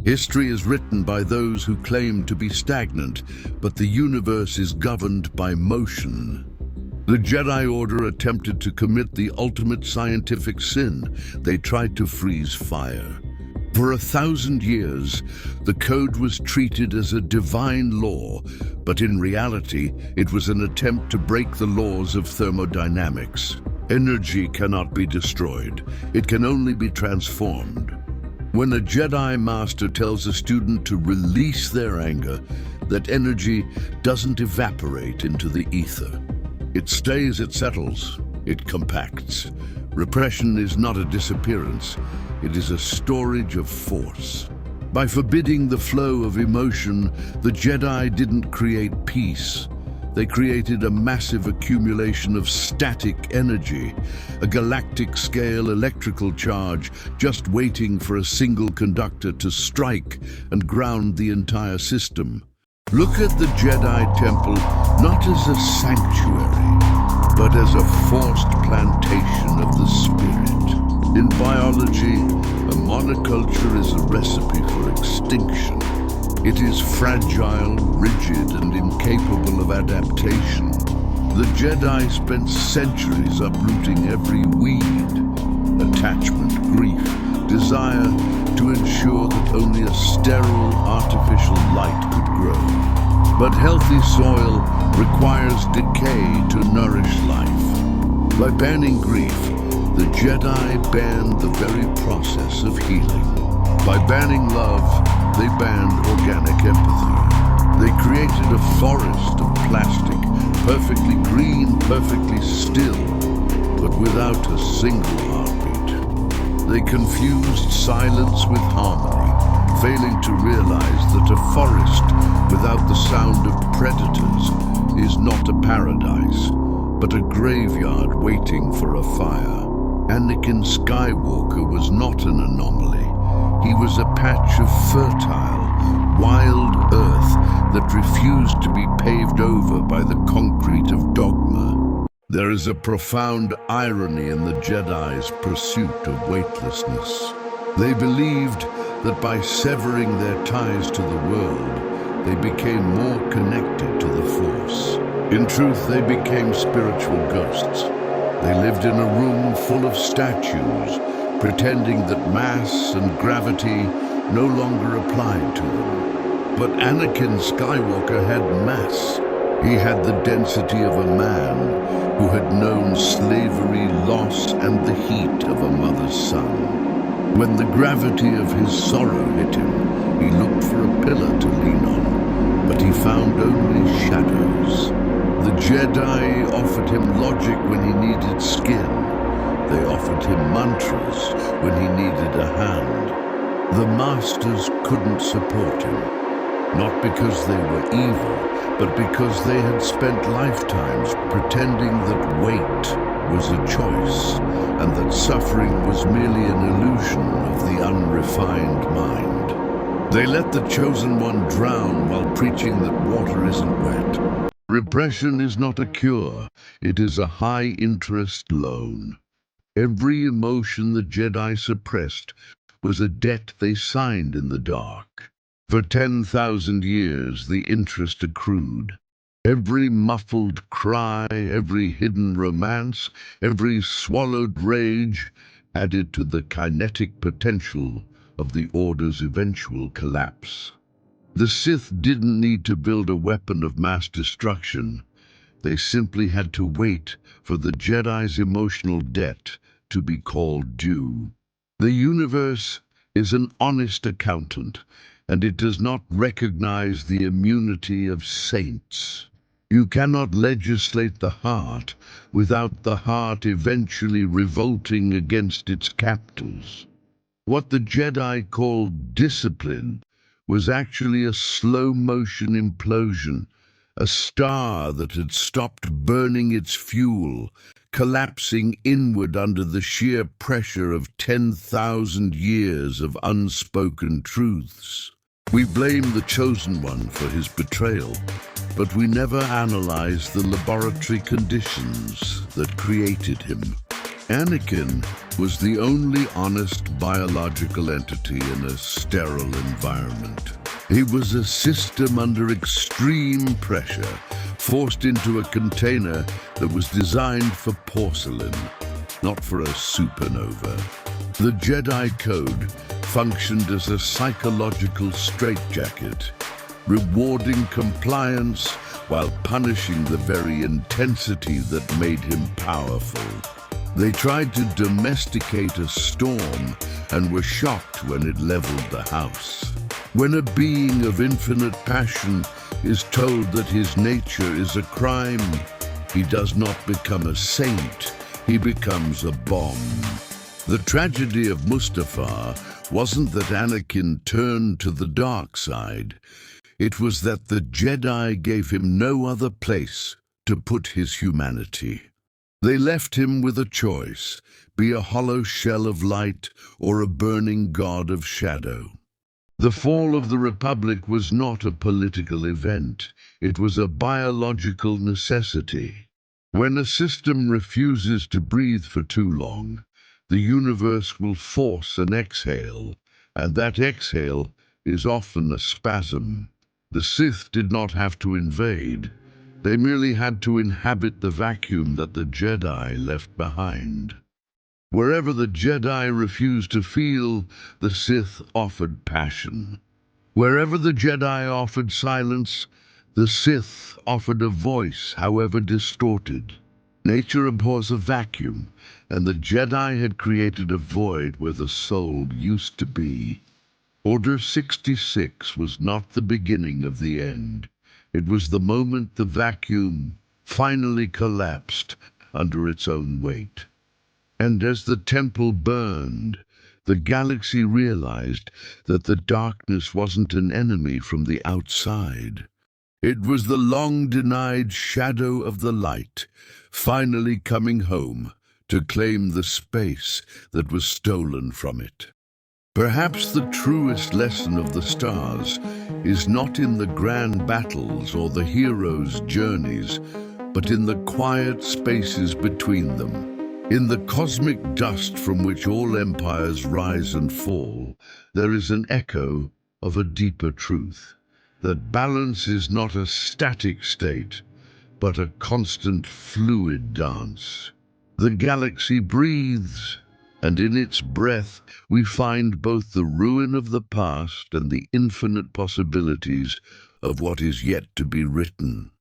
History is written by those who claim to be stagnant, but the universe is governed by motion. The Jedi Order attempted to commit the ultimate scientific sin. They tried to freeze fire. For 1,000 years, the code was treated as a divine law, but in reality, it was an attempt to break the laws of thermodynamics. Energy cannot be destroyed. It can only be transformed. When a Jedi Master tells a student to release their anger, that energy doesn't evaporate into the ether. It stays, it settles, it compacts. Repression is not a disappearance, it is a storage of force. By forbidding the flow of emotion, the Jedi didn't create peace. They created a massive accumulation of static energy, a galactic-scale electrical charge just waiting for a single conductor to strike and ground the entire system. Look at the Jedi Temple not as a sanctuary, but as a forced plantation of the spirit. In biology, a monoculture is a recipe for extinction. It is fragile, rigid, and incapable of adaptation. The Jedi spent centuries uprooting every weed, attachment, grief, desire, to ensure that only a sterile, artificial light could grow. But healthy soil requires decay to nourish life. By banning grief, the Jedi banned the very process of healing. By banning love, they banned organic empathy. They created a forest of plastic, perfectly green, perfectly still, but without a single heartbeat. They confused silence with harmony, failing to realize that a forest without the sound of predators is not a paradise, but a graveyard waiting for a fire. Anakin Skywalker was not an anomaly. He was a patch of fertile, wild earth that refused to be paved over by the concrete of dogma. There is a profound irony in the Jedi's pursuit of weightlessness. They believed that by severing their ties to the world, they became more connected to the Force. In truth, they became spiritual ghosts. They lived in a room full of statues, pretending that mass and gravity no longer applied to them. But Anakin Skywalker had mass. He had the density of a man who had known slavery, loss, and the heat of a mother's son. When the gravity of his sorrow hit him, he looked for a pillar to lean on, but he found only shadows. The Jedi offered him logic when he needed skin. They offered him mantras when he needed a hand. The Masters couldn't support him, not because they were evil, but because they had spent lifetimes pretending that weight was a choice, and that suffering was merely an illusion of the unrefined mind. They let the Chosen One drown while preaching that water isn't wet. Repression is not a cure, it is a high-interest loan. Every emotion the Jedi suppressed was a debt they signed in the dark. For 10,000 years the interest accrued. Every muffled cry, every hidden romance, every swallowed rage added to the kinetic potential of the Order's eventual collapse. The Sith didn't need to build a weapon of mass destruction. They simply had to wait for the Jedi's emotional debt to be called due. The universe is an honest accountant, and it does not recognize the immunity of saints. You cannot legislate the heart without the heart eventually revolting against its captors. What the Jedi called discipline was actually a slow-motion implosion, a star that had stopped burning its fuel, collapsing inward under the sheer pressure of 10,000 years of unspoken truths. We blame the Chosen One for his betrayal, but we never analyze the laboratory conditions that created him. Anakin was the only honest biological entity in a sterile environment. He was a system under extreme pressure, forced into a container that was designed for porcelain, not for a supernova. The Jedi Code functioned as a psychological straitjacket, rewarding compliance while punishing the very intensity that made him powerful. They tried to domesticate a storm and were shocked when it leveled the house. When a being of infinite passion is told that his nature is a crime, he does not become a saint, he becomes a bomb. The tragedy of Mustafar wasn't that Anakin turned to the dark side. It was that the Jedi gave him no other place to put his humanity. They left him with a choice, be a hollow shell of light or a burning god of shadow. The fall of the Republic was not a political event, it was a biological necessity. When a system refuses to breathe for too long, the universe will force an exhale, and that exhale is often a spasm. The Sith did not have to invade. They merely had to inhabit the vacuum that the Jedi left behind. Wherever the Jedi refused to feel, the Sith offered passion. Wherever the Jedi offered silence, the Sith offered a voice, however distorted. Nature abhors a vacuum, and the Jedi had created a void where the soul used to be. Order 66 was not the beginning of the end. It was the moment the vacuum finally collapsed under its own weight. And as the temple burned, the galaxy realized that the darkness wasn't an enemy from the outside. It was the long-denied shadow of the light, finally coming home to claim the space that was stolen from it. Perhaps the truest lesson of the stars is not in the grand battles or the heroes' journeys, but in the quiet spaces between them. In the cosmic dust from which all empires rise and fall, there is an echo of a deeper truth, that balance is not a static state, but a constant fluid dance. The galaxy breathes, and in its breath we find both the ruin of the past and the infinite possibilities of what is yet to be written.